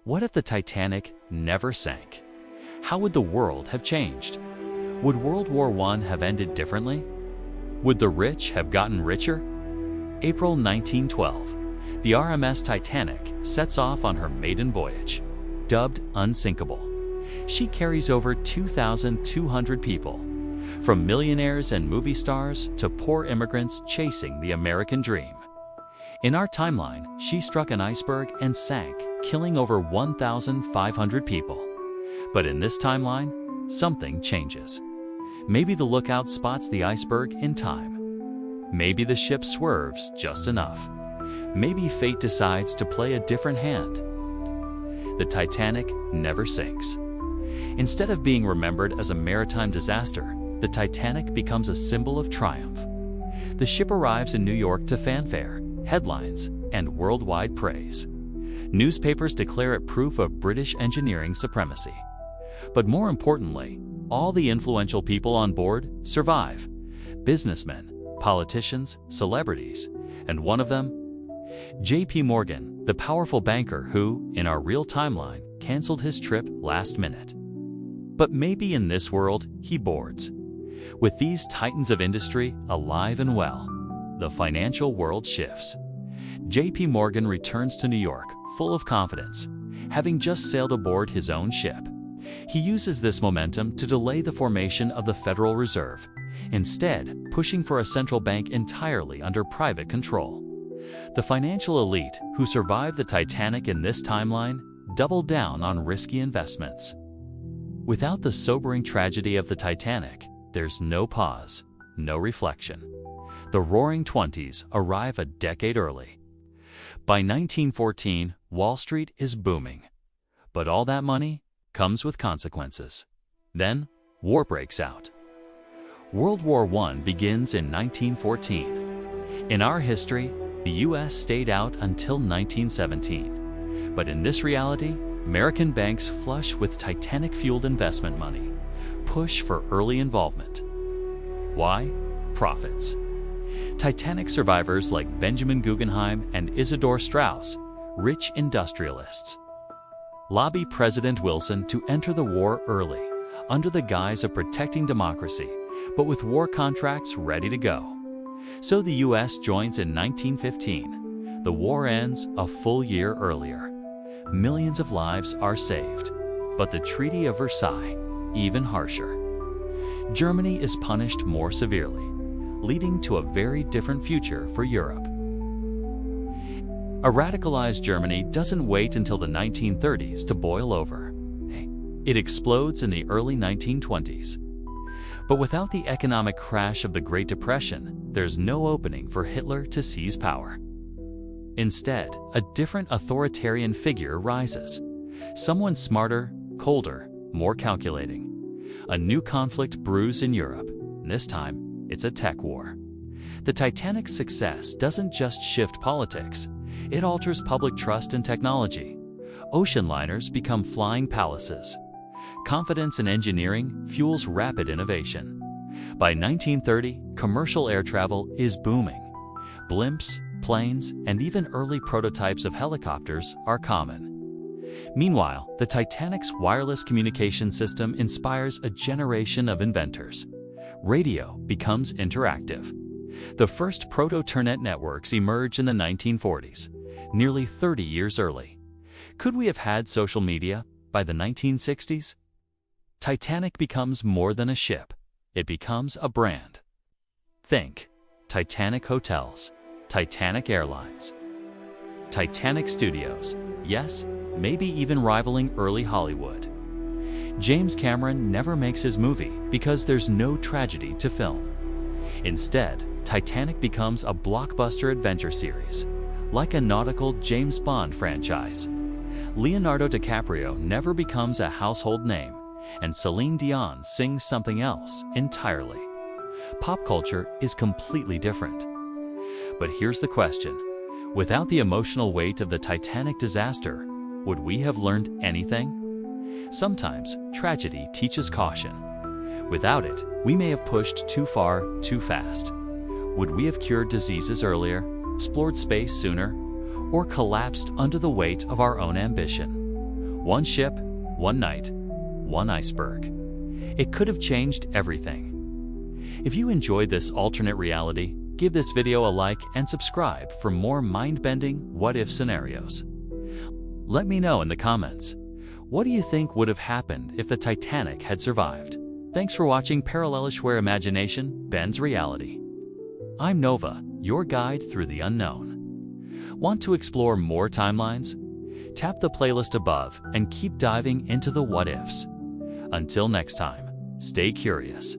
What if the Titanic never sank? How would the world have changed? Would World War I have ended differently? Would the rich have gotten richer? April 1912, the RMS Titanic sets off on her maiden voyage. Dubbed unsinkable, she carries over 2,200 people, from millionaires and movie stars to poor immigrants chasing the American dream. In our timeline, she struck an iceberg and sank, killing over 1,500 people. But in this timeline, something changes. Maybe the lookout spots the iceberg in time. Maybe the ship swerves just enough. Maybe fate decides to play a different hand. The Titanic never sinks. Instead of being remembered as a maritime disaster, the Titanic becomes a symbol of triumph. The ship arrives in New York to fanfare, headlines, and worldwide praise. Newspapers declare it proof of British engineering supremacy. But more importantly, all the influential people on board survive. Businessmen, politicians, celebrities, and one of them, J.P. Morgan, the powerful banker who, in our real timeline, canceled his trip last minute. But maybe in this world, he boards. With these titans of industry alive and well, the financial world shifts. J.P. Morgan returns to New York, full of confidence, having just sailed aboard his own ship. He uses this momentum to delay the formation of the Federal Reserve, instead pushing for a central bank entirely under private control. The financial elite who survived the Titanic in this timeline doubled down on risky investments. Without the sobering tragedy of the Titanic, there's no pause, no reflection. The Roaring Twenties arrive a decade early. By 1914, Wall Street is booming. But all that money comes with consequences. Then, war breaks out. World War I begins in 1914. In our history, the U.S. stayed out until 1917. But in this reality, American banks flush with Titanic-fueled investment money, push for early involvement. Why? Profits. Titanic survivors like Benjamin Guggenheim and Isidor Straus, rich industrialists, lobby President Wilson to enter the war early, under the guise of protecting democracy, but with war contracts ready to go. So the U.S. joins in 1915. The war ends a full year earlier. Millions of lives are saved. But the Treaty of Versailles, even harsher. Germany is punished more severely, leading to a very different future for Europe. A radicalized Germany doesn't wait until the 1930s to boil over. It explodes in the early 1920s. But without the economic crash of the Great Depression, there's no opening for Hitler to seize power. Instead, a different authoritarian figure rises. Someone smarter, colder, more calculating. A new conflict brews in Europe. This time, it's a tech war. The Titanic's success doesn't just shift politics. It alters public trust in technology. Ocean liners become flying palaces. Confidence in engineering fuels rapid innovation. By 1930, commercial air travel is booming. Blimps, planes, and even early prototypes of helicopters are common. Meanwhile, the Titanic's wireless communication system inspires a generation of inventors. Radio becomes interactive. The first proto-Turnet networks emerge in the 1940s, nearly 30 years early. Could we have had social media by the 1960s? Titanic becomes more than a ship. It becomes a brand. Think Titanic Hotels, Titanic Airlines, Titanic Studios, yes, maybe even rivaling early Hollywood. James Cameron never makes his movie because there's no tragedy to film. Instead, Titanic becomes a blockbuster adventure series, like a nautical James Bond franchise. Leonardo DiCaprio never becomes a household name, and Celine Dion sings something else entirely. Pop culture is completely different. But here's the question. Without the emotional weight of the Titanic disaster, would we have learned anything? Sometimes, tragedy teaches caution. Without it, we may have pushed too far, too fast. Would we have cured diseases earlier, explored space sooner, or collapsed under the weight of our own ambition? One ship, one night, one iceberg. It could have changed everything. If you enjoyed this alternate reality, give this video a like and subscribe for more mind-bending what-if scenarios. Let me know in the comments. What do you think would have happened if the Titanic had survived? Thanks for watching Parallelish, where imagination bends reality. I'm Nova, your guide through the unknown. Want to explore more timelines? Tap the playlist above and keep diving into the what-ifs. Until next time, stay curious.